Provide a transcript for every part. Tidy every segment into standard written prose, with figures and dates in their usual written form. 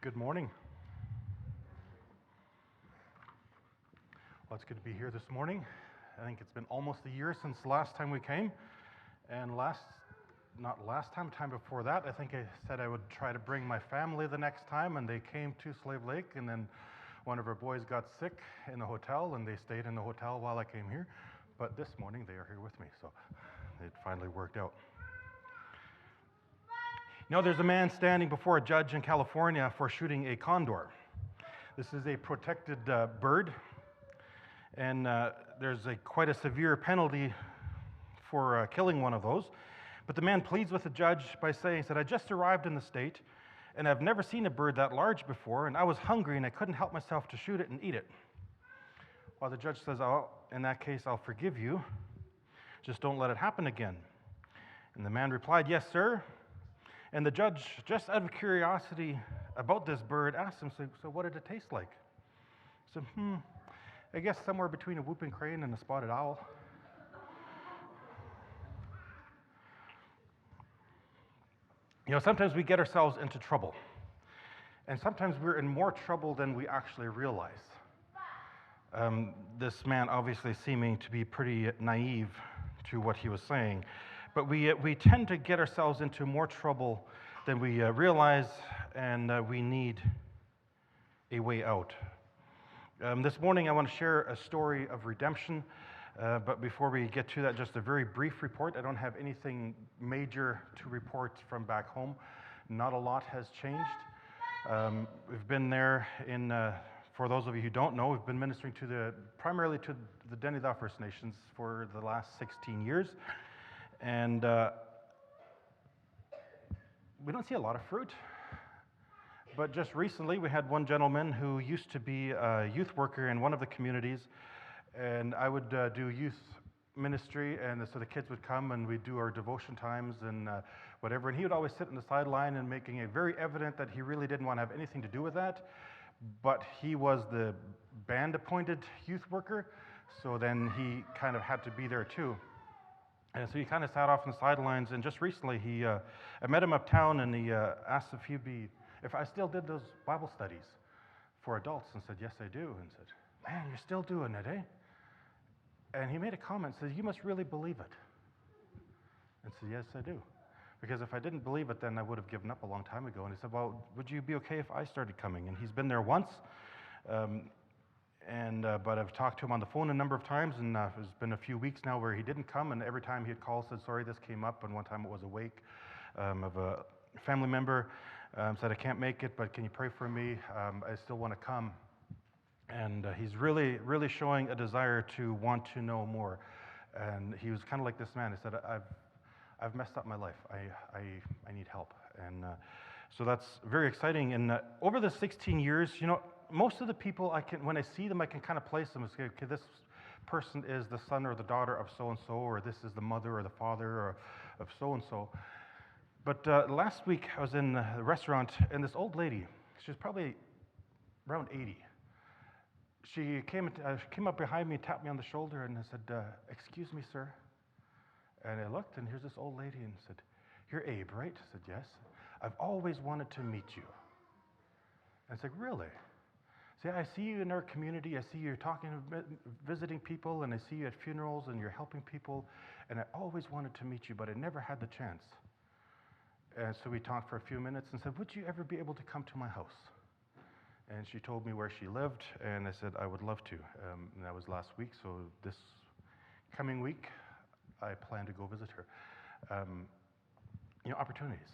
Good morning. Well, it's good to be here this morning. I think it's been almost a year since the last time we came. And not last time, time before that, I think I said I would try to bring my family the next time, and they came to Slave Lake, and then one of our boys got sick in the hotel, and they stayed in the hotel while I came here. But this morning, they are here with me, so it finally worked out. You know, there's a man standing before a judge in California for shooting a condor. This is a protected bird, and there's quite a severe penalty for killing one of those. But the man pleads with the judge by saying, I just arrived in the state, and I've never seen a bird that large before, and I was hungry, and I couldn't help myself to shoot it and eat it. Well, the judge says, oh, in that case, I'll forgive you. Just don't let it happen again. And the man replied, yes, sir. And the judge, just out of curiosity about this bird, asked him, so what did it taste like? He said, I guess somewhere between a whooping crane and a spotted owl. You know, sometimes we get ourselves into trouble. And sometimes we're in more trouble than we actually realize. This man obviously seeming to be pretty naive to what he was saying. But we tend to get ourselves into more trouble than we realize, and we need a way out. This morning I want to share a story of redemption, but before we get to that, just a very brief report. I don't have anything major to report from back home. Not a lot has changed. We've been there for those of you who don't know, we've been ministering primarily to the Denidau First Nations for the last 16 years. And we don't see a lot of fruit. But just recently, we had one gentleman who used to be a youth worker in one of the communities. And I would do youth ministry, and so the kids would come, and we'd do our devotion times and whatever. And he would always sit on the sideline and making it very evident that he really didn't want to have anything to do with that. But he was the band-appointed youth worker, so then he kind of had to be there too. And so he kind of sat off on the sidelines, and just recently I met him uptown, and he asked if I still did those Bible studies for adults, and said, yes, I do, and said, man, you're still doing it, eh? And he made a comment, said, you must really believe it. And said, yes, I do. Because if I didn't believe it, then I would have given up a long time ago. And he said, well, would you be okay if I started coming? And he's been there once, but I've talked to him on the phone a number of times, and it's been a few weeks now where he didn't come, and every time he'd call, said, sorry, this came up, and one time it was a wake of a family member, said, I can't make it, but can you pray for me? I still want to come. And he's really, really showing a desire to want to know more. And he was kind of like this man. He said, I've messed up my life. I need help. And so that's very exciting. And over the 16 years, you know, most of the people when I see them, I can kind of place them and say, okay, this person is the son or the daughter of so-and-so, or this is the mother or the father of so-and-so. But last week, I was in a restaurant, and this old lady, she's probably around 80. She came up behind me, tapped me on the shoulder, and I said, excuse me, sir. And I looked, and here's this old lady, and said, you're Abe, right? I said, yes. I've always wanted to meet you. And I said, really? See, I see you in our community. I see you talking, visiting people, and I see you at funerals, and you're helping people. And I always wanted to meet you, but I never had the chance. And so we talked for a few minutes and said, would you ever be able to come to my house? And she told me where she lived, and I said, I would love to. And that was last week, so this coming week, I plan to go visit her. Opportunities.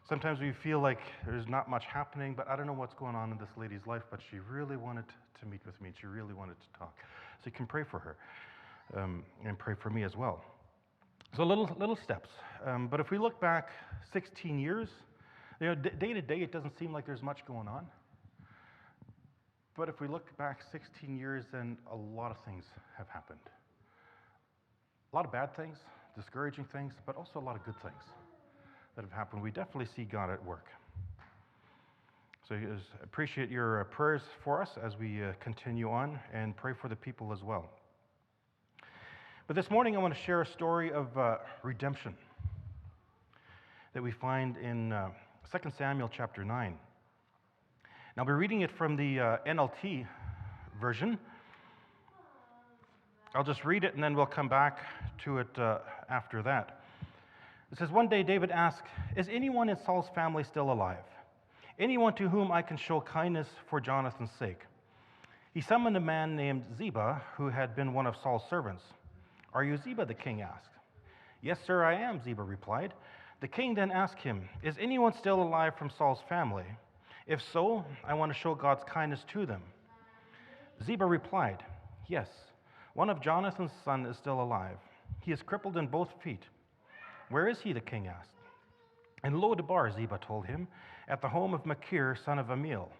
Sometimes we feel like there's not much happening, but I don't know what's going on in this lady's life, but she really wanted to meet with me. She really wanted to talk. So you can pray for her, and pray for me as well. So little steps. But if we look back 16 years, you know, day to day, it doesn't seem like there's much going on. But if we look back 16 years, then a lot of things have happened. A lot of bad things, discouraging things, but also a lot of good things that have happened. We definitely see God at work. So I appreciate your prayers for us as we continue on, and pray for the people as well. But this morning I want to share a story of redemption that we find in 2 Samuel chapter 9. Now, I'll be reading it from the NLT version. I'll just read it and then we'll come back to it after that. It says, "One day David asked, 'Is anyone in Saul's family still alive? Anyone to whom I can show kindness for Jonathan's sake?' He summoned a man named Ziba, who had been one of Saul's servants. 'Are you Ziba?' the king asked. 'Yes, sir, I am,' Ziba replied. The king then asked him, 'Is anyone still alive from Saul's family? If so, I want to show God's kindness to them.' Ziba replied, 'Yes, one of Jonathan's sons is still alive. He is crippled in both feet.' 'Where is he?' the king asked. 'In Lo-debar,' Ziba told him, 'at the home of Machir, son of Amiel.'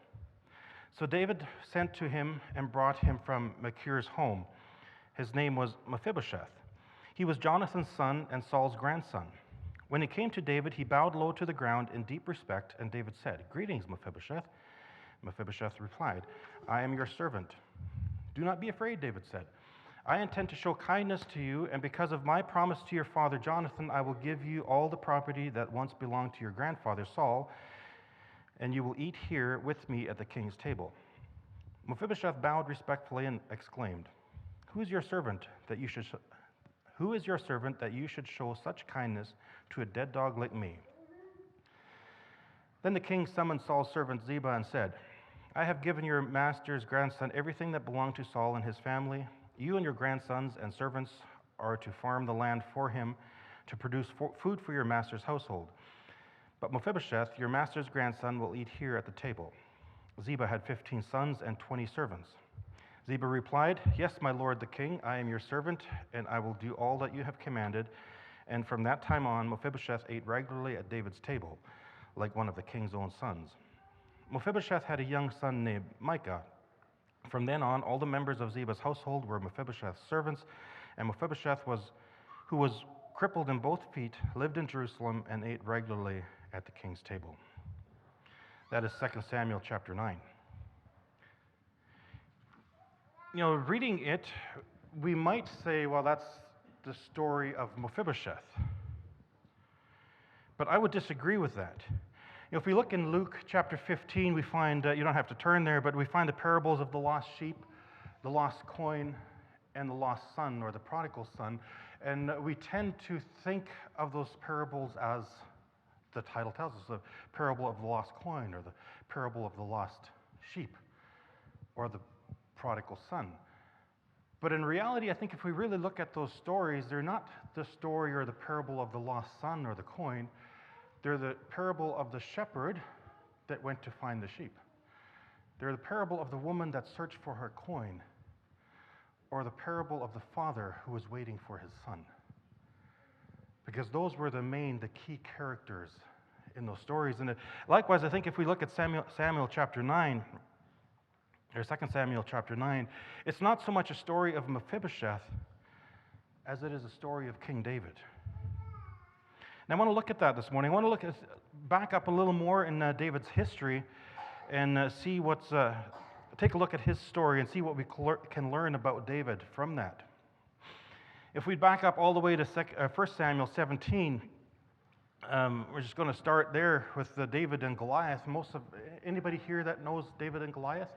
So David sent to him and brought him from Machir's home. His name was Mephibosheth. He was Jonathan's son and Saul's grandson. When he came to David, he bowed low to the ground in deep respect, and David said, 'Greetings, Mephibosheth.' Mephibosheth replied, 'I am your servant.' 'Do not be afraid,' David said. 'I intend to show kindness to you, and because of my promise to your father Jonathan, I will give you all the property that once belonged to your grandfather Saul, and you will eat here with me at the king's table.' Mephibosheth bowed respectfully and exclaimed, 'Who is your servant that you should show such kindness to a dead dog like me?' Then the king summoned Saul's servant Ziba and said, 'I have given your master's grandson everything that belonged to Saul and his family. You and your grandsons and servants are to farm the land for him to produce food for your master's household. But Mephibosheth, your master's grandson, will eat here at the table.' Ziba had 15 sons and 20 servants. Ziba replied, 'Yes, my lord the king, I am your servant, and I will do all that you have commanded.' And from that time on, Mephibosheth ate regularly at David's table, like one of the king's own sons. Mephibosheth had a young son named Micah. From then on, all the members of Ziba's household were Mephibosheth's servants, and Mephibosheth, who was crippled in both feet, lived in Jerusalem and ate regularly at the king's table." That is 2 Samuel chapter 9. Reading it, we might say, well, that's the story of Mephibosheth. But I would disagree with that. If we look in Luke chapter 15, we find, you don't have to turn there, but we find the parables of the lost sheep, the lost coin, and the lost son, or the prodigal son. And we tend to think of those parables as the title tells us, the parable of the lost coin, or the parable of the lost sheep, or the prodigal son. But in reality, I think if we really look at those stories, they're not the story or the parable of the lost son or the coin. They're the parable of the shepherd that went to find the sheep. They're the parable of the woman that searched for her coin, or the parable of the father who was waiting for his son. Because those were the key characters in those stories. And likewise, I think if we look at Samuel chapter 9, or 2 Samuel chapter 9, it's not so much a story of Mephibosheth as it is a story of King David. And I want to look at that this morning. I want to back up a little more in David's history and take a look at his story and see what we can learn about David from that. If we back up all the way to 1 Samuel 17, we're just going to start there with David and Goliath. Anybody here that knows David and Goliath?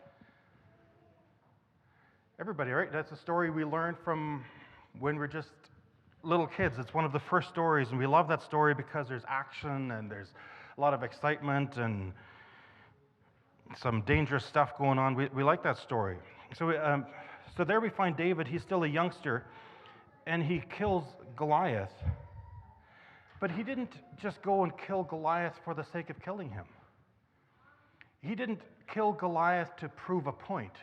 Everybody, right? That's a story we learned from when we're just little kids. It's one of the first stories, and we love that story because there's action and there's a lot of excitement and some dangerous stuff going on. We like that story. So there we find David. He's still a youngster, and he kills Goliath. But he didn't just go and kill Goliath for the sake of killing him. He didn't kill Goliath to prove a point,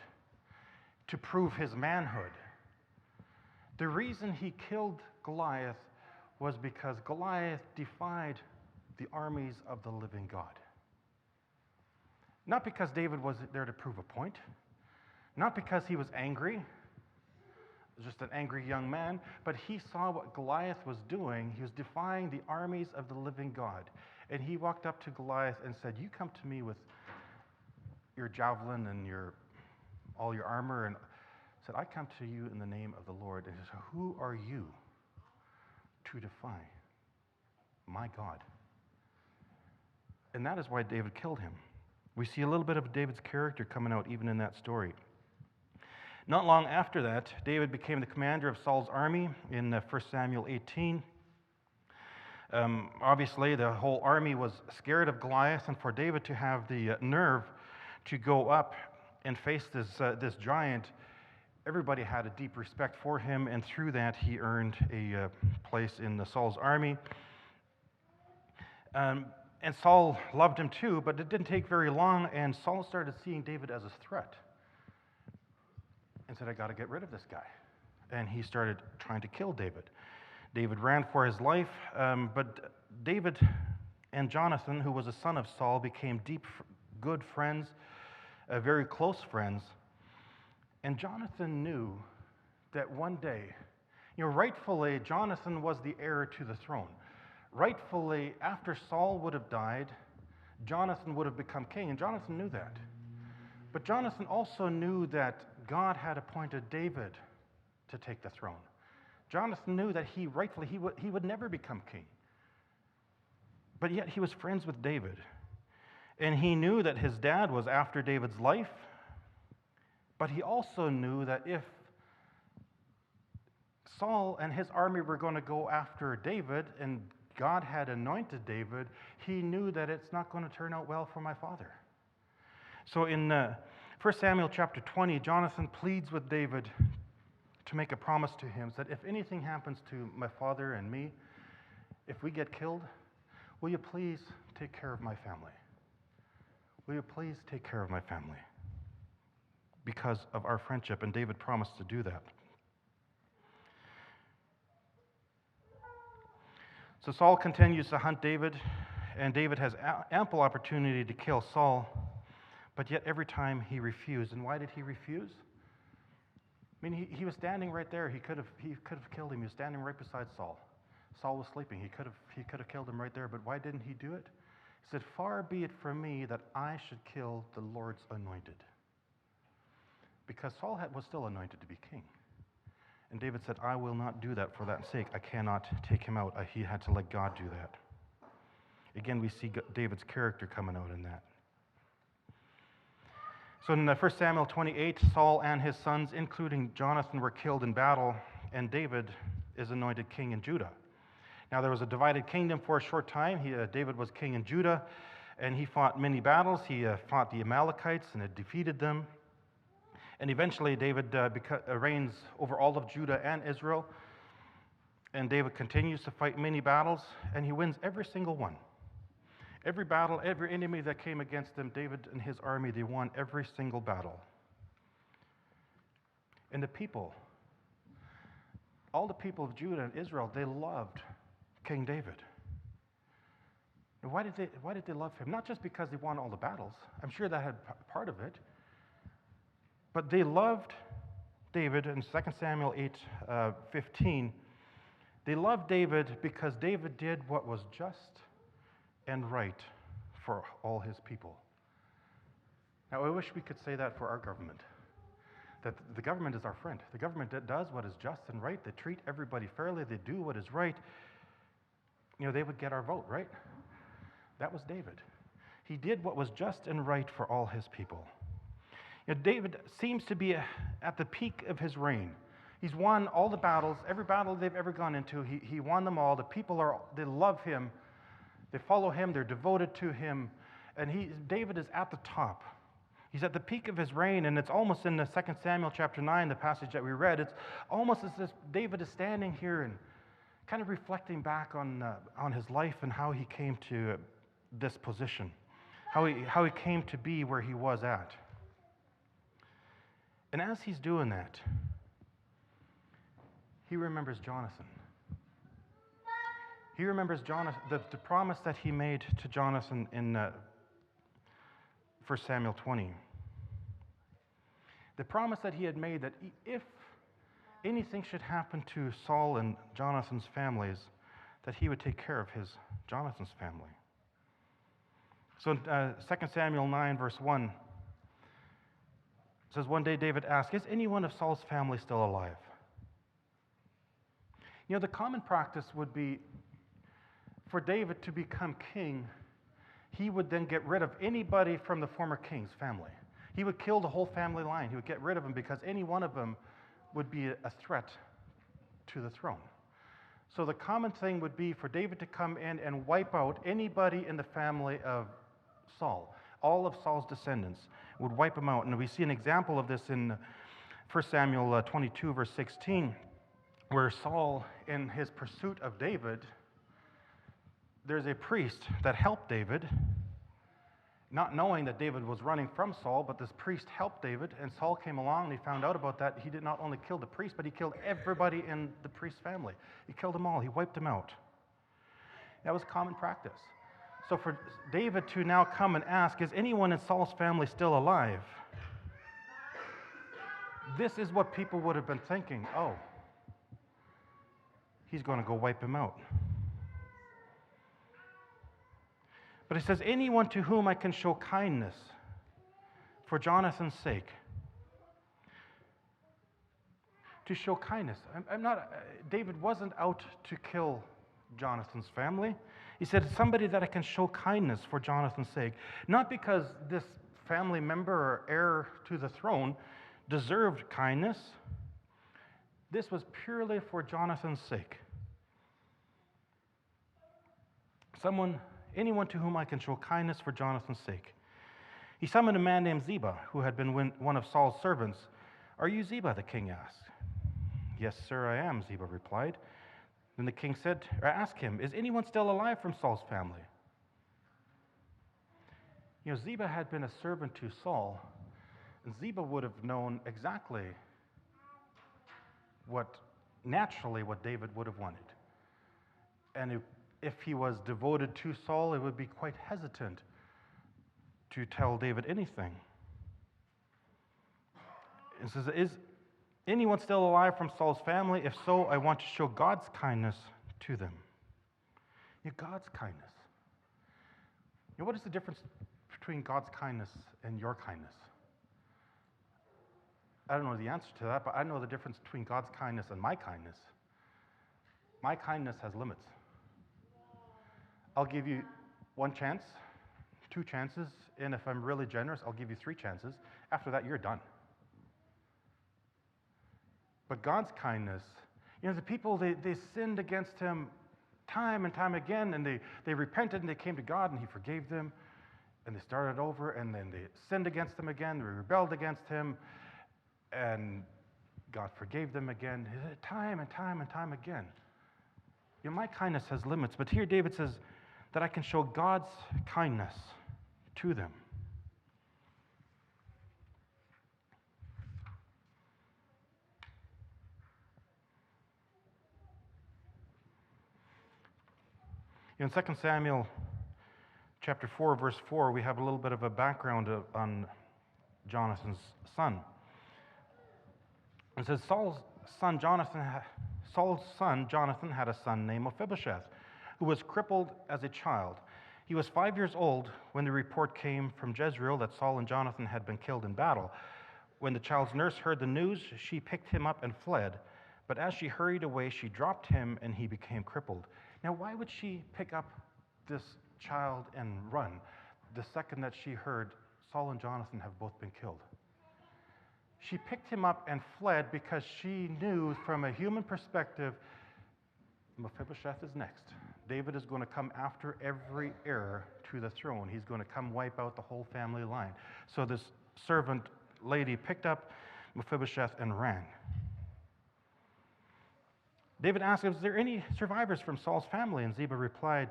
to prove his manhood. The reason he killed Goliath was because Goliath defied the armies of the living God. Not because David was there to prove a point, not because he was angry, just an angry young man, but he saw what Goliath was doing. He was defying the armies of the living God. And he walked up to Goliath and said, "You come to me with your javelin and all your armor," and said, "I come to you in the name of the Lord." And he said, "Who are you to defy my God?" And that is why David killed him. We see a little bit of David's character coming out even in that story. Not long after that, David became the commander of Saul's army in 1 Samuel 18. Obviously, the whole army was scared of Goliath, and for David to have the nerve to go up and face this giant, everybody had a deep respect for him, and through that, he earned a place in Saul's army. And Saul loved him too, but it didn't take very long, and Saul started seeing David as a threat and said, I got to get rid of this guy. And he started trying to kill David. David ran for his life, but David and Jonathan, who was a son of Saul, became good friends, very close friends. And Jonathan knew that one day, rightfully, Jonathan was the heir to the throne. Rightfully, after Saul would have died, Jonathan would have become king, and Jonathan knew that. But Jonathan also knew that God had appointed David to take the throne. Jonathan knew that he would never become king. But yet he was friends with David. And he knew that his dad was after David's life, but he also knew that if Saul and his army were going to go after David, and God had anointed David, he knew that it's not going to turn out well for my father. So in 1 Samuel chapter 20, Jonathan pleads with David to make a promise to him that if anything happens to my father and me, if we get killed, will you please take care of my family? Will you please take care of my family? Because of our friendship, and David promised to do that. So Saul continues to hunt David, and David has ample opportunity to kill Saul, but yet every time he refused. And why did he refuse? I mean, he was standing right there. He could have killed him. He was standing right beside Saul. Saul was sleeping. He could have killed him right there, but why didn't he do it? He said, "Far be it from me that I should kill the Lord's anointed." Because Saul was still anointed to be king. And David said, I will not do that for that sake. I cannot take him out. He had to let God do that. Again, we see David's character coming out in that. So in 1 Samuel 28, Saul and his sons, including Jonathan, were killed in battle, and David is anointed king in Judah. Now, there was a divided kingdom for a short time. David was king in Judah, and he fought many battles. He fought the Amalekites and had defeated them. And eventually, David reigns over all of Judah and Israel. And David continues to fight many battles, and he wins every single one. Every battle, every enemy that came against him, David and his army, they won every single battle. And the people, all the people of Judah and Israel, they loved King David. And why did they love him? Not just because he won all the battles. I'm sure that had part of it. But they loved David in 2 Samuel 8:15. They loved David because David did what was just and right for all his people. Now, I wish we could say that for our government, that the government is our friend. The government that does what is just and right. They treat everybody fairly. They do what is right. They would get our vote, right? That was David. He did what was just and right for all his people. David seems to be at the peak of his reign. He's won all the battles, every battle they've ever gone into. He won them all. The people they love him. They follow him. They're devoted to him. And David is at the top. He's at the peak of his reign, and it's almost in the 2 Samuel chapter 9, the passage that we read. It's almost as if David is standing here and kind of reflecting back on his life and how he came to this position, how he came to be where he was at. And as he's doing that, he remembers Jonathan. He remembers the promise that he made to Jonathan in 1 Samuel 20. The promise that he had made that if anything should happen to Saul and Jonathan's families, that he would take care of Jonathan's family. So in 2 Samuel 9, verse 1, it says, one day David asked, is anyone of Saul's family still alive? The common practice would be for David to become king, he would then get rid of anybody from the former king's family. He would kill the whole family line. He would get rid of them because any one of them would be a threat to the throne. So the common thing would be for David to come in and wipe out anybody in the family of Saul. All of Saul's descendants would wipe them out. And we see an example of this in 1 Samuel 22, verse 16, where Saul, in his pursuit of David, there's a priest that helped David, not knowing that David was running from Saul, but this priest helped David, and Saul came along and he found out about that. He did not only kill the priest, but he killed everybody in the priest's family. He killed them all. He wiped them out. That was common practice. So for David to now come and ask, is anyone in Saul's family still alive? This is what people would have been thinking. Oh, he's going to go wipe him out. But he says, anyone to whom I can show kindness for Jonathan's sake. To show kindness. David wasn't out to kill Jonathan's family. He said, somebody that I can show kindness for Jonathan's sake. Not because this family member or heir to the throne deserved kindness. This was purely for Jonathan's sake. Anyone to whom I can show kindness for Jonathan's sake. He summoned a man named Ziba, who had been one of Saul's servants. Are you Ziba? The king asked. Yes, sir, I am, Ziba replied. Then the king asked him, is anyone still alive from Saul's family? Ziba had been a servant to Saul, and Ziba would have known exactly what David would have wanted. And if he was devoted to Saul, he would be quite hesitant to tell David anything. It says, is anyone still alive from Saul's family? If so, I want to show God's kindness to them. God's kindness. What is the difference between God's kindness and your kindness? I don't know the answer to that, but I know the difference between God's kindness and my kindness. My kindness has limits. I'll give you one chance, 2 chances, and if I'm really generous, I'll give you 3 chances. After that, you're done. But God's kindness, the people, they sinned against him time and time again, and they repented and they came to God and he forgave them, and they started over, and then they sinned against him again, they rebelled against him, and God forgave them again, time and time and time again. My kindness has limits, but here David says that I can show God's kindness to them. In 2 Samuel chapter 4, verse 4, we have a little bit of a background on Jonathan's son. It says, Saul's son Jonathan had a son named Mephibosheth, who was crippled as a child. He was 5 years old when the report came from Jezreel that Saul and Jonathan had been killed in battle. When the child's nurse heard the news, she picked him up and fled. But as she hurried away, she dropped him and he became crippled. Now, why would she pick up this child and run the second that she heard Saul and Jonathan have both been killed? She picked him up and fled because she knew from a human perspective, Mephibosheth is next. David is going to come after every heir to the throne. He's going to come wipe out the whole family line. So this servant lady picked up Mephibosheth and ran. David asked, is there any survivors from Saul's family? And Ziba replied,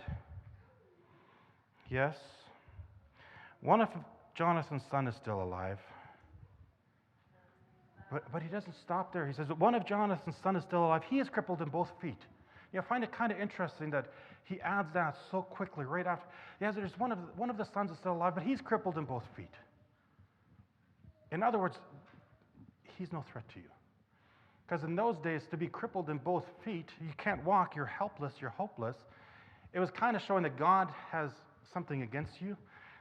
yes. One of Jonathan's sons is still alive. But he doesn't stop there. He says, one of Jonathan's sons is still alive. He is crippled in both feet. I find it kind of interesting that he adds that so quickly right after. Yes, there's one of the sons is still alive, but he's crippled in both feet. In other words, he's no threat to you. Because in those days, to be crippled in both feet, you can't walk, you're helpless, you're hopeless. It was kind of showing that God has something against you.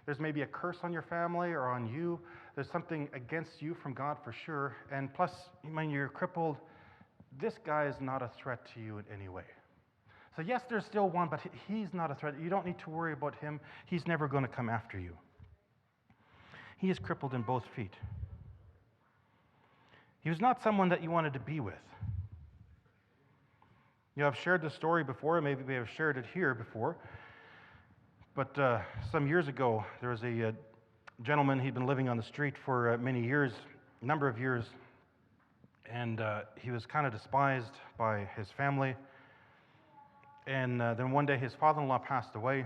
There's maybe a curse on your family or on you. There's something against you from God for sure. And plus, when you're crippled, this guy is not a threat to you in any way. So yes, there's still one, but he's not a threat. You don't need to worry about him. He's never going to come after you. He is crippled in both feet. He was not someone that you wanted to be with. You know, I've shared this story before, maybe we have shared it here before, but some years ago, there was a gentleman. He'd been living on the street for many years, a number of years, and he was kind of despised by his family. And then one day his father-in-law passed away,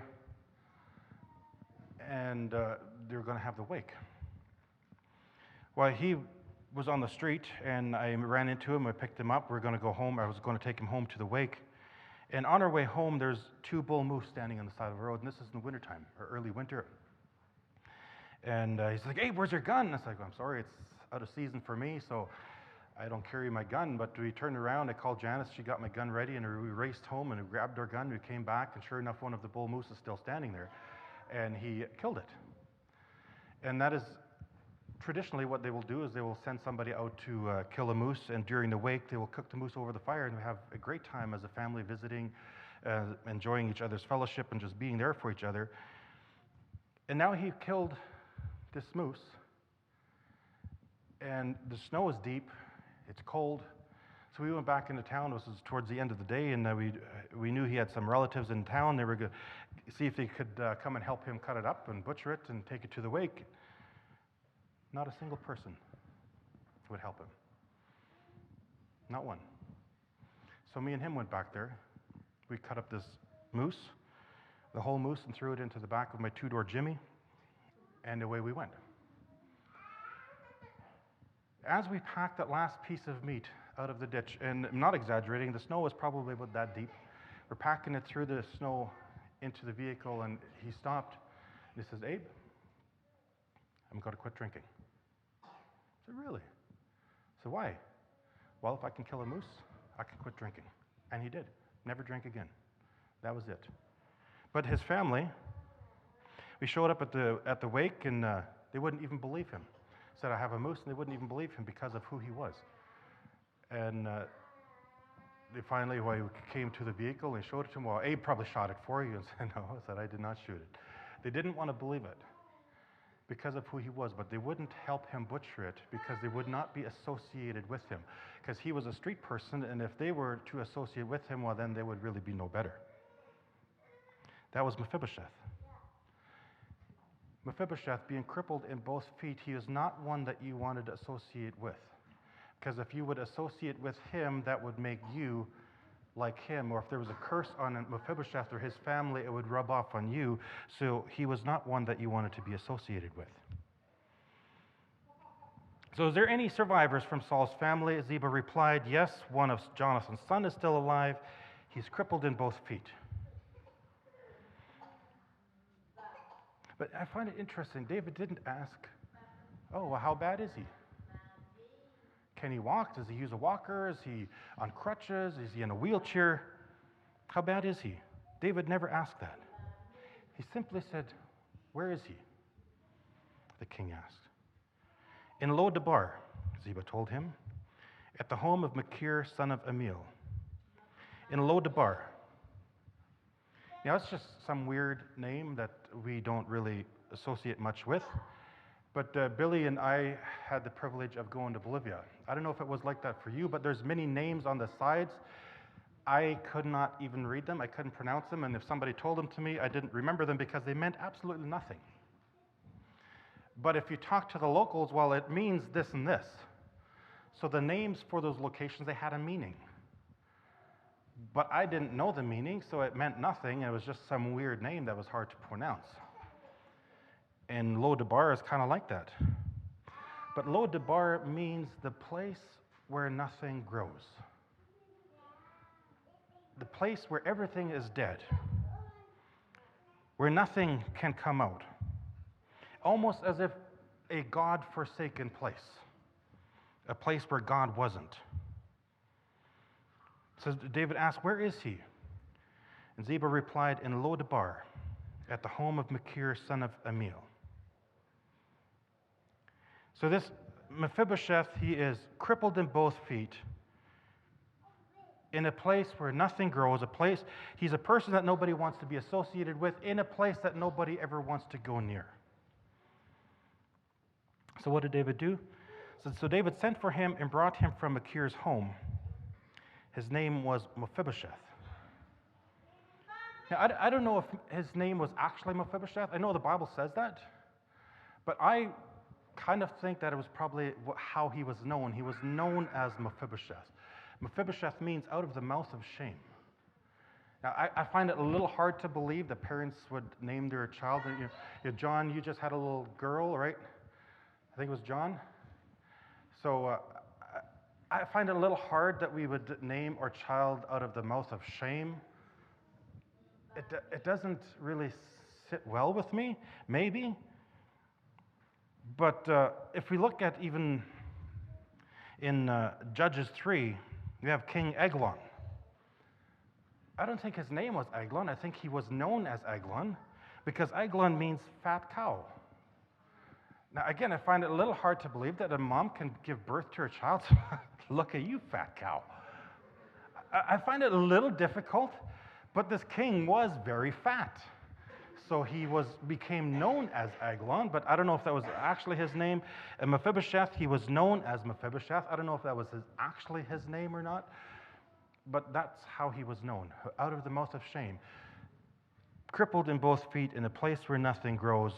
and they were going to have the wake. Well, he was on the street, and I ran into him. I picked him up. We were going to go home. I was going to take him home to the wake. And on our way home, there's 2 bull moose standing on the side of the road, and this is in the wintertime, or early winter. And he's like, "Hey, where's your gun?" And I was like, "I'm sorry, it's out of season for me, so I don't carry my gun." But we turned around, I called Janice, she got my gun ready, and we raced home and we grabbed our gun. We came back, and sure enough, one of the bull moose is still standing there, and he killed it. And that is traditionally what they will do, is they will send somebody out to kill a moose, and during the wake, they will cook the moose over the fire, and we have a great time as a family visiting, enjoying each other's fellowship, and just being there for each other. And now he killed this moose, and the snow is deep, it's cold, so we went back into town. This was towards the end of the day, and we knew he had some relatives in town. They were going to see if they could come and help him cut it up and butcher it and take it to the wake. Not a single person would help him. Not one. So me and him went back there. We cut up this moose, the whole moose, and threw it into the back of my 2-door Jimmy, and away we went. As we packed that last piece of meat out of the ditch, and I'm not exaggerating, the snow was probably about that deep. We're packing it through the snow into the vehicle, and he stopped, and he says, "Abe, I'm going to quit drinking." I said, "Really?" I said, "Why?" "Well, if I can kill a moose, I can quit drinking." And he did. Never drank again. That was it. But his family, we showed up at the wake, and they wouldn't even believe him. Said, "I have a moose," and they wouldn't even believe him because of who he was. And they finally, when we came to the vehicle, they showed it to him. "Well, Abe probably shot it for you." And said, "No," I said, "I did not shoot it." They didn't want to believe it because of who he was, but they wouldn't help him butcher it because they would not be associated with him, because he was a street person, and if they were to associate with him, well, then they would really be no better. That was Mephibosheth. Mephibosheth, being crippled in both feet, he is not one that you wanted to associate with, because if you would associate with him, that would make you like him, or if there was a curse on Mephibosheth or his family, it would rub off on you. So he was not one that you wanted to be associated with. So is there any survivors from Saul's family? Ziba replied, "Yes, one of Jonathan's sons is still alive. He's crippled in both feet." But I find it interesting. David didn't ask, "Oh, well, how bad is he? Can he walk? Does he use a walker? Is he on crutches? Is he in a wheelchair? How bad is he?" David never asked that. He simply said, "Where is he?" The king asked. "In Lo-debar," Ziba told him, "at the home of Machir, son of Amiel." In Lo-debar. Now, it's just some weird name that we don't really associate much with. But Billy and I had the privilege of going to Bolivia. I don't know if it was like that for you, but there's many names on the sides. I could not even read them. I couldn't pronounce them. And if somebody told them to me, I didn't remember them because they meant absolutely nothing. But if you talk to the locals, well, it means this and this. So the names for those locations, they had a meaning. But I didn't know the meaning, so it meant nothing. It was just some weird name that was hard to pronounce. And Lo-debar is kind of like that. But Lo-debar means the place where nothing grows. The place where everything is dead. Where nothing can come out. Almost as if a God-forsaken place. A place where God wasn't. So David asked, "Where is he?" And Ziba replied, "In Lo-debar, at the home of Machir, son of Amiel." So this Mephibosheth, he is crippled in both feet, in a place where nothing grows, he's a person that nobody wants to be associated with, in a place that nobody ever wants to go near. So what did David do? So David sent for him and brought him from Machir's home. His name was Mephibosheth. Now, I don't know if his name was actually Mephibosheth. I know the Bible says that. But I kind of think that it was probably how he was known. He was known as Mephibosheth. Mephibosheth means out of the mouth of shame. Now, I find it a little hard to believe that parents would name their child. John, you just had a little girl, right? I think it was John. So I find it a little hard that we would name our child out of the mouth of shame. It doesn't really sit well with me, maybe. But if we look at even in Judges 3, we have King Eglon. I don't think his name was Eglon. I think he was known as Eglon because Eglon means fat cow. Now, again, I find it a little hard to believe that a mom can give birth to her child. Look at you, fat cow. I find it a little difficult, but this king was very fat. So he became known as Eglon, but I don't know if that was actually his name. And Mephibosheth, he was known as Mephibosheth. I don't know if that was actually his name or not, but that's how he was known, out of the mouth of shame. Crippled in both feet, in a place where nothing grows.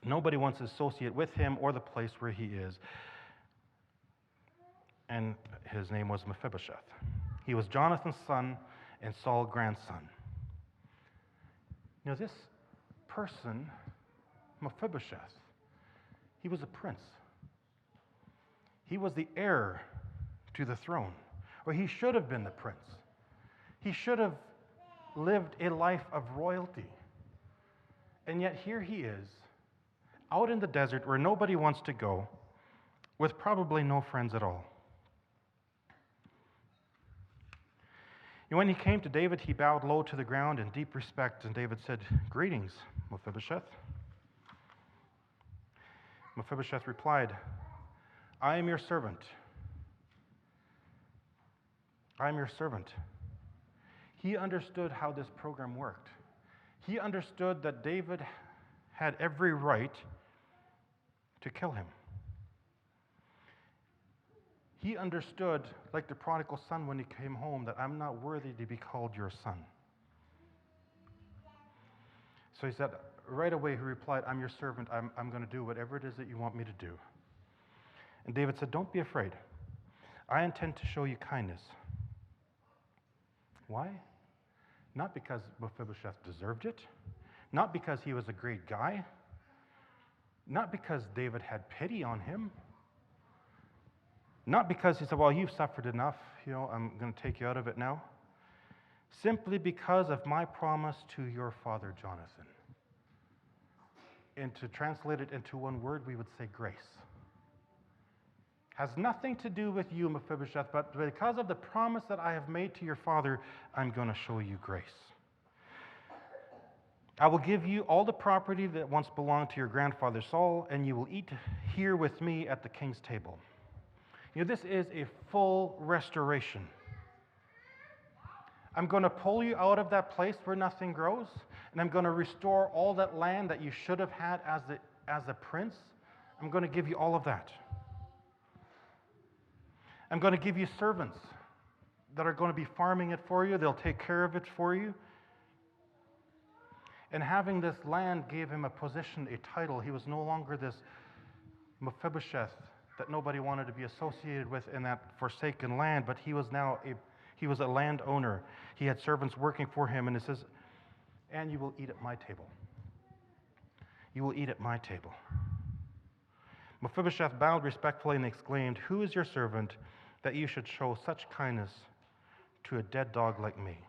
Nobody wants to associate with him or the place where he is. And his name was Mephibosheth. He was Jonathan's son and Saul's grandson. Now, this person, Mephibosheth, he was a prince. He was the heir to the throne, or he should have been the prince. He should have lived a life of royalty. And yet here he is, out in the desert where nobody wants to go, with probably no friends at all. And when he came to David, he bowed low to the ground in deep respect, and David said, "Greetings, Mephibosheth." Mephibosheth replied, "I am your servant. I am your servant." He understood how this program worked. He understood that David had every right to kill him. He understood, like the prodigal son when he came home, that I'm not worthy to be called your son. So he said, right away, he replied, "I'm your servant. I'm going to do whatever it is that you want me to do." And David said, "Don't be afraid. I intend to show you kindness." Why? Not because Mephibosheth deserved it, not because he was a great guy, not because David had pity on him, not because he said, "Well, you've suffered enough, I'm going to take you out of it now." Simply because of my promise to your father, Jonathan. And to translate it into one word, we would say grace. Has nothing to do with you, Mephibosheth, but because of the promise that I have made to your father, I'm going to show you grace. I will give you all the property that once belonged to your grandfather Saul, and you will eat here with me at the king's table. This is a full restoration. I'm going to pull you out of that place where nothing grows, and I'm going to restore all that land that you should have had as a prince. I'm going to give you all of that. I'm going to give you servants that are going to be farming it for you. They'll take care of it for you. And having this land gave him a position, a title. He was no longer this Mephibosheth that nobody wanted to be associated with in that forsaken land, but he was now a landowner. He had servants working for him, and it says, "And you will eat at my table." You will eat at my table. Mephibosheth bowed respectfully and exclaimed, "Who is your servant that you should show such kindness to a dead dog like me?"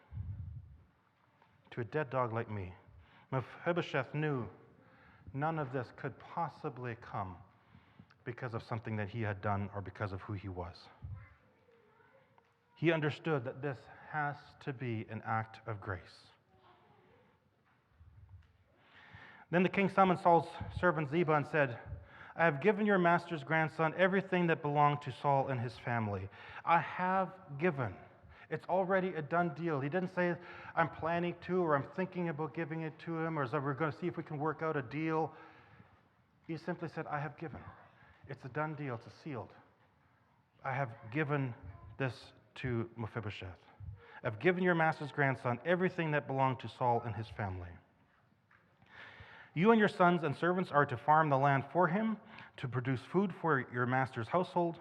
To a dead dog like me. Mephibosheth knew none of this could possibly come because of something that he had done or because of who he was. He understood that this has to be an act of grace. Then the king summoned Saul's servant Ziba and said, "I have given your master's grandson everything that belonged to Saul and his family. I have given. It's already a done deal. He didn't say, I'm planning to, or I'm thinking about giving it to him, or so we're going to see if we can work out a deal. He simply said, I have given. It's a done deal. It's sealed. I have given this to Mephibosheth. I've given your master's grandson everything that belonged to Saul and his family. You and your sons and servants are to farm the land for him, to produce food for your master's household.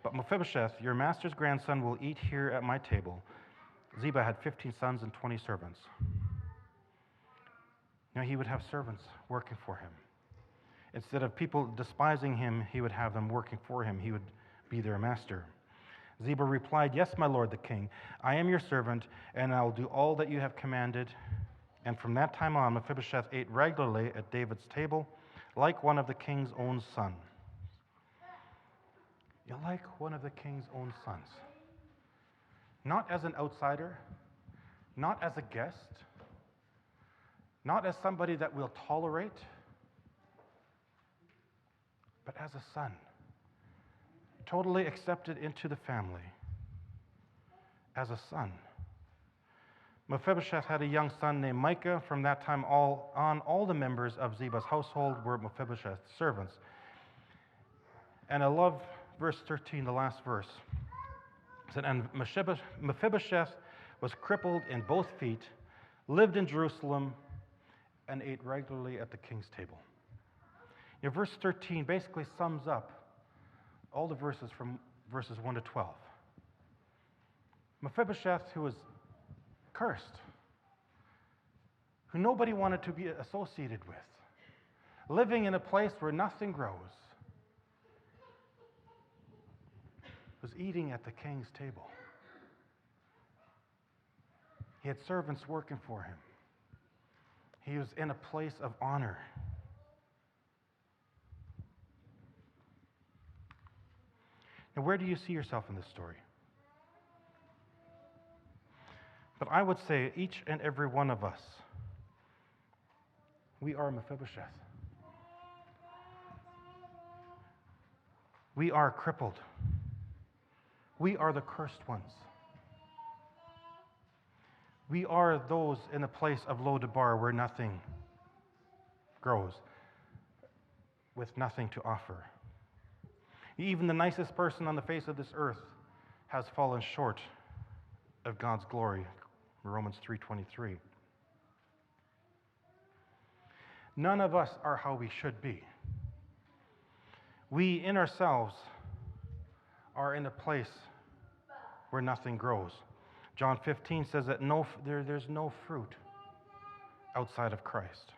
But Mephibosheth, your master's grandson, will eat here at my table. Ziba had 15 sons and 20 servants. Now he would have servants working for him. Instead of people despising him, he would have them working for him. He would be their master. Ziba replied, Yes, my lord the king, I am your servant, and I will do all that you have commanded. And from that time on, Mephibosheth ate regularly at David's table, like one of the king's own sons. You're like one of the king's own sons. Not as an outsider, not as a guest, not as somebody that we'll tolerate, but as a son, totally accepted into the family as a son. Mephibosheth had a young son named Micah. From that time on, all the members of Ziba's household were Mephibosheth's servants. And I love verse 13, the last verse. It said, and Mephibosheth was crippled in both feet, lived in Jerusalem, and ate regularly at the king's table. You know, verse 13 basically sums up all the verses from verses 1 to 12. Mephibosheth, who was cursed, who nobody wanted to be associated with, living in a place where nothing grows, was eating at the king's table. He had servants working for him. He was in a place of honor. Now, where do you see yourself in this story? But I would say each and every one of us, we are Mephibosheth. We are crippled. We are the cursed ones. We are those in a place of Lo-debar where nothing grows, with nothing to offer. Even the nicest person on the face of this earth has fallen short of God's glory. Romans 3:23. None of us are how we should be. We in ourselves are in a place where nothing grows. John 15 says that there's no fruit outside of Christ.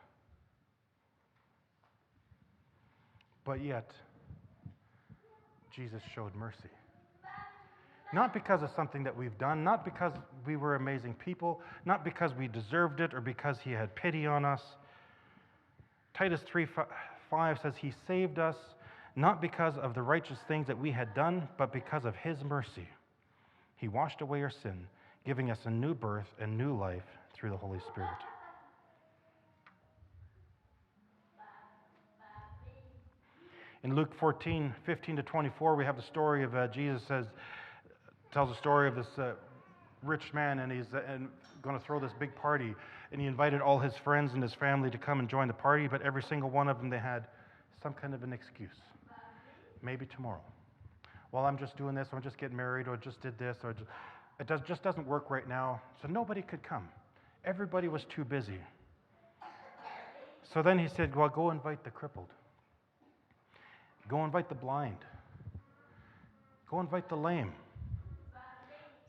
But yet, Jesus showed mercy. Not because of something that we've done, not because we were amazing people, not because we deserved it or because he had pity on us. Titus 3:5 says he saved us not because of the righteous things that we had done, but because of his mercy. He washed away our sin, giving us a new birth and new life through the Holy Spirit. In Luke 14:15-24, we have the story of Jesus tells the story of this rich man, and he's going to throw this big party, and he invited all his friends and his family to come and join the party, but every single one of them, they had some kind of an excuse. Maybe tomorrow. Well, I'm just doing this, or I'm just getting married, or just did this, or it just doesn't work right now, so nobody could come. Everybody was too busy. So then he said, well, go invite the crippled. Go invite the blind. Go invite the lame.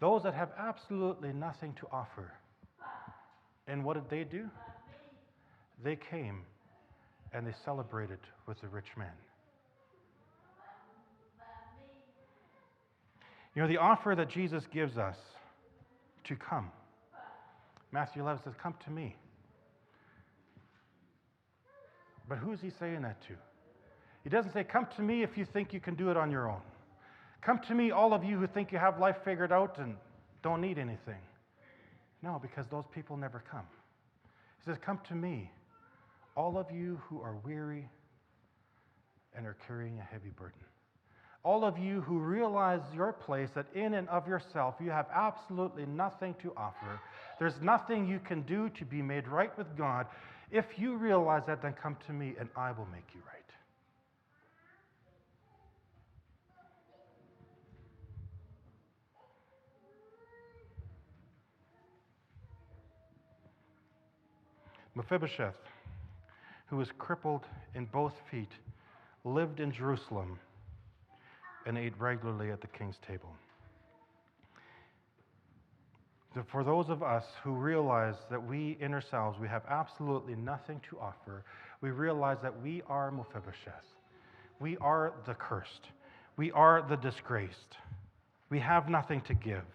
Those that have absolutely nothing to offer. And what did they do? They came and they celebrated with the rich man. You know, the offer that Jesus gives us to come. Matthew 11 says, come to me. But who's he saying that to? He doesn't say, come to me if you think you can do it on your own. Come to me, all of you who think you have life figured out and don't need anything. No, because those people never come. He says, come to me, all of you who are weary and are carrying a heavy burden. All of you who realize your place, that in and of yourself you have absolutely nothing to offer. There's nothing you can do to be made right with God. If you realize that, then come to me and I will make you right. Mephibosheth, who was crippled in both feet, lived in Jerusalem and ate regularly at the king's table. For those of us who realize that we in ourselves, we have absolutely nothing to offer, we realize that we are Mephibosheth. We are the cursed. We are the disgraced. We have nothing to give.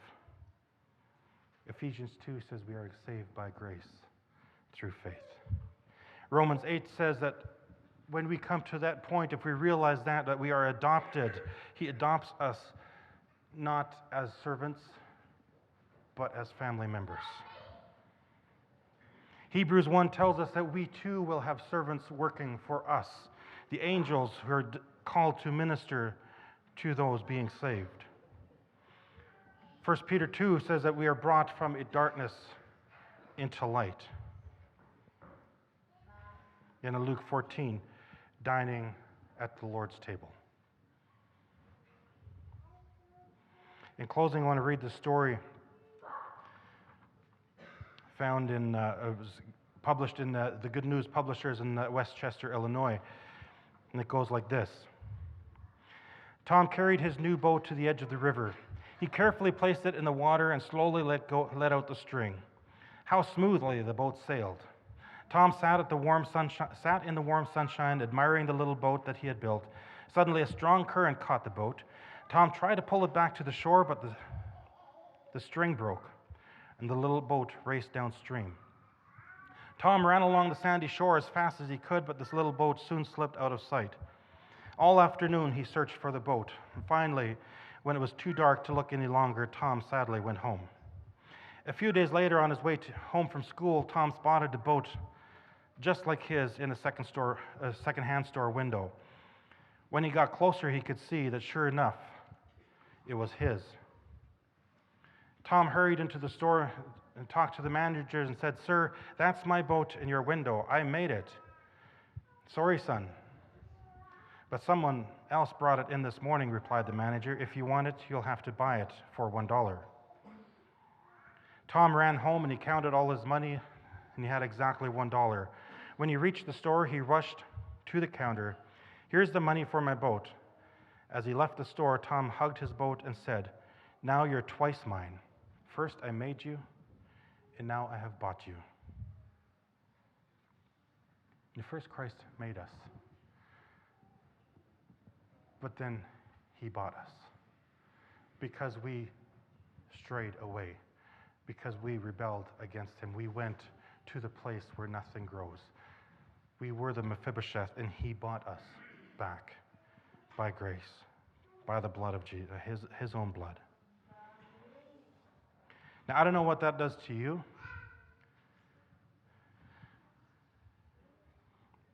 Ephesians 2 says we are saved by grace through faith. Romans 8 says that when we come to that point, if we realize that we are adopted, he adopts us not as servants, but as family members. Hebrews 1 tells us that we too will have servants working for us, the angels who are called to minister to those being saved. 1 Peter 2 says that we are brought from darkness into light. And in Luke 14, dining at the Lord's table. In closing, I want to read the story found in, it was published in the Good News Publishers in Westchester, Illinois. And it goes like this. Tom carried his new boat to the edge of the river. He carefully placed it in the water and slowly let out the string. How smoothly the boat sailed. Tom sat in the warm sunshine, admiring the little boat that he had built. Suddenly, a strong current caught the boat. Tom tried to pull it back to the shore, but the string broke, and the little boat raced downstream. Tom ran along the sandy shore as fast as he could, but this little boat soon slipped out of sight. All afternoon, he searched for the boat. And finally, when it was too dark to look any longer, Tom sadly went home. A few days later, on his way home from school, Tom spotted a boat just like his in a second-hand store window. When he got closer, he could see that sure enough, it was his. Tom hurried into the store and talked to the manager and said, "Sir, that's my boat in your window. I made it." "Sorry, son, but someone else brought it in this morning," replied the manager. "If you want it, you'll have to buy it for $1. Tom ran home and he counted all his money, and he had exactly $1. When he reached the store, he rushed to the counter. "Here's the money for my boat." As he left the store, Tom hugged his boat and said, "Now you're twice mine. First I made you, and now I have bought you." And first Christ made us, but then he bought us because we strayed away, because we rebelled against him. We went to the place where nothing grows. We were the Mephibosheth, and he bought us back by grace, by the blood of Jesus, his own blood. Now, I don't know what that does to you,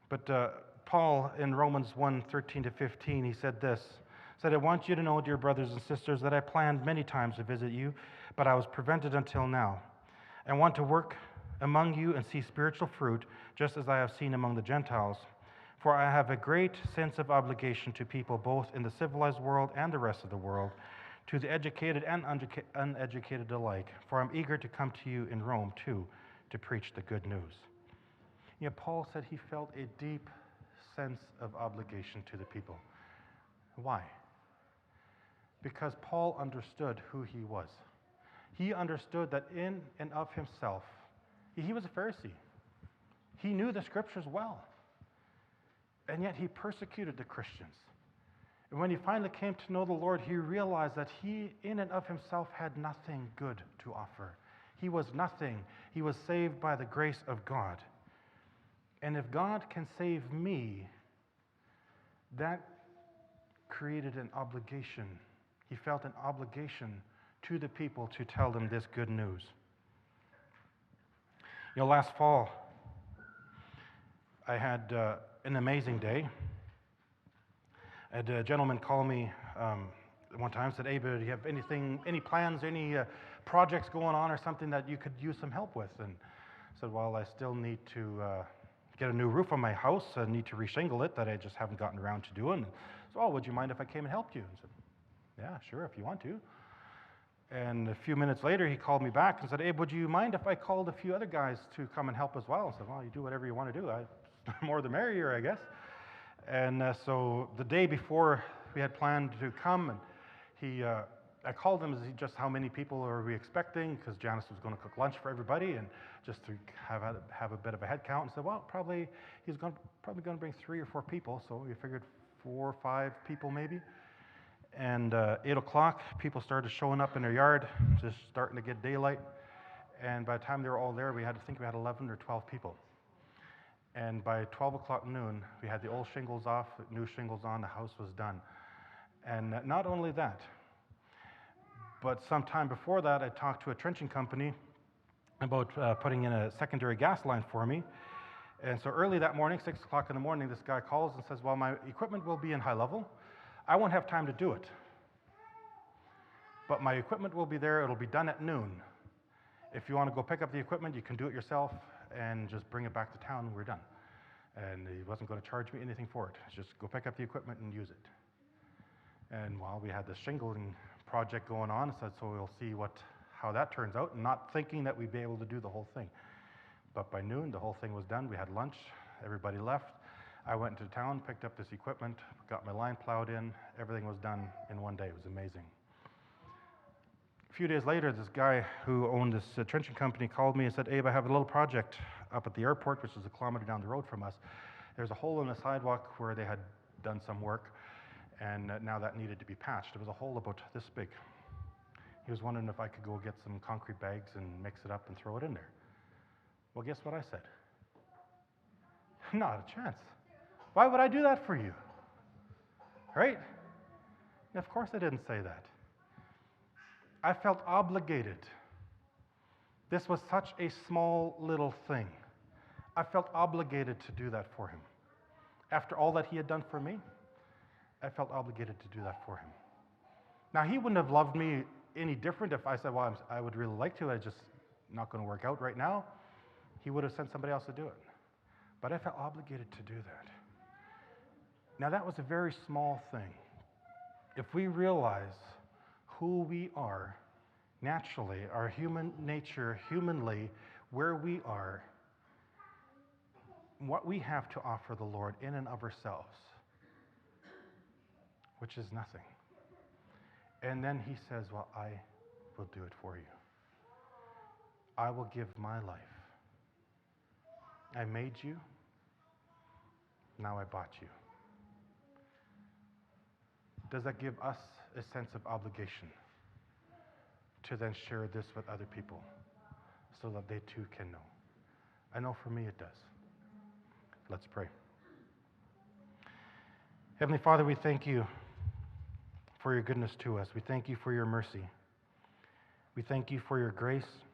but Paul in Romans 1:13-15, he said this, "I want you to know, dear brothers and sisters, that I planned many times to visit you, but I was prevented until now. I want to work among you and see spiritual fruit, just as I have seen among the Gentiles. For I have a great sense of obligation to people both in the civilized world and the rest of the world, to the educated and uneducated alike. For I'm eager to come to you in Rome, too, to preach the good news." Paul said he felt a deep sense of obligation to the people. Why? Because Paul understood who he was. He understood that in and of himself, he was a Pharisee. He knew the scriptures well. And yet he persecuted the Christians. And when he finally came to know the Lord, he realized that he, in and of himself, had nothing good to offer. He was nothing. He was saved by the grace of God. And if God can save me, that created an obligation. He felt an obligation to the people to tell them this good news. Last fall, I had an amazing day. I had a gentleman call me one time said, "Hey, do you have any plans, any projects going on or something that you could use some help with?" And I said, "Well, I still need to get a new roof on my house. I need to reshingle it that I just haven't gotten around to doing." So, "Oh, would you mind if I came and helped you?" And I said, "Yeah, sure, if you want to." And a few minutes later, he called me back and said, "Abe, would you mind if I called a few other guys to come and help as well?" I said, "Well, you do whatever you want to do. More the merrier, I guess." And so the day before we had planned to come, and I called him, just how many people are we expecting? Because Janice was going to cook lunch for everybody, and just to have a bit of a head count. And said, "Well, he's probably going to bring 3 or 4 people." So we figured 4 or 5 people maybe. And 8 o'clock, people started showing up in their yard, just starting to get daylight. And by the time they were all there, we had 11 or 12 people. And by 12 o'clock noon, we had the old shingles off, new shingles on, the house was done. And not only that, but sometime before that, I talked to a trenching company about putting in a secondary gas line for me. And so early that morning, 6 o'clock in the morning, this guy calls and says, "Well, my equipment will be in high level. I won't have time to do it. But my equipment will be there. It'll be done at noon. If you want to go pick up the equipment, you can do it yourself and just bring it back to town and we're done." And he wasn't going to charge me anything for it. Just go pick up the equipment and use it. And while we had this shingling project going on, I said, "So we'll see how that turns out," and not thinking that we'd be able to do the whole thing. But by noon, the whole thing was done. We had lunch. Everybody left. I went into town, picked up this equipment, got my line plowed in. Everything was done in one day. It was amazing. A few days later, this guy who owned this trenching company called me and said, "Abe, I have a little project up at the airport, which is a kilometer down the road from us. There's a hole in the sidewalk where they had done some work, and now that needed to be patched. It was a hole about this big." He was wondering if I could go get some concrete bags and mix it up and throw it in there. Well, guess what I said? Not a chance. Why would I do that for you? Right? And of course I didn't say that. I felt obligated. This was such a small little thing. I felt obligated to do that for him. After all that he had done for me, I felt obligated to do that for him. Now, he wouldn't have loved me any different if I said, "Well, I would really like to, it's just not going to work out right now." He would have sent somebody else to do it. But I felt obligated to do that. Now, that was a very small thing. If we realize who we are naturally, our human nature, humanly, where we are, what we have to offer the Lord in and of ourselves, which is nothing. And then he says, "Well, I will do it for you. I will give my life. I made you, now I bought you." Does that give us a sense of obligation to then share this with other people so that they too can know? I know for me it does. Let's pray. Heavenly Father, we thank you for your goodness to us. We thank you for your mercy. We thank you for your grace.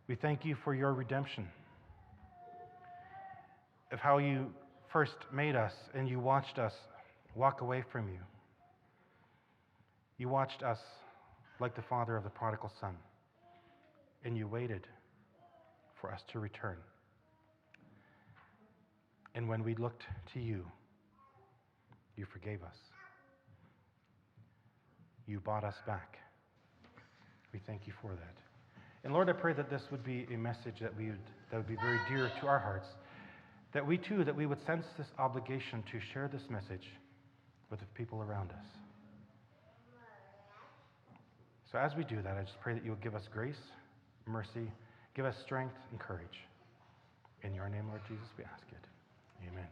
We thank you for your redemption, of how you first made us and you watched us walk away from you. You watched us like the father of the prodigal son, and you waited for us to return. And when we looked to you, you forgave us. You bought us back. We thank you for that. And Lord, I pray that this would be a message that would be very dear to our hearts, that we would sense this obligation to share this message with the people around us. So as we do that, I just pray that you will give us grace, mercy, give us strength and courage. In your name, Lord Jesus, we ask it. Amen.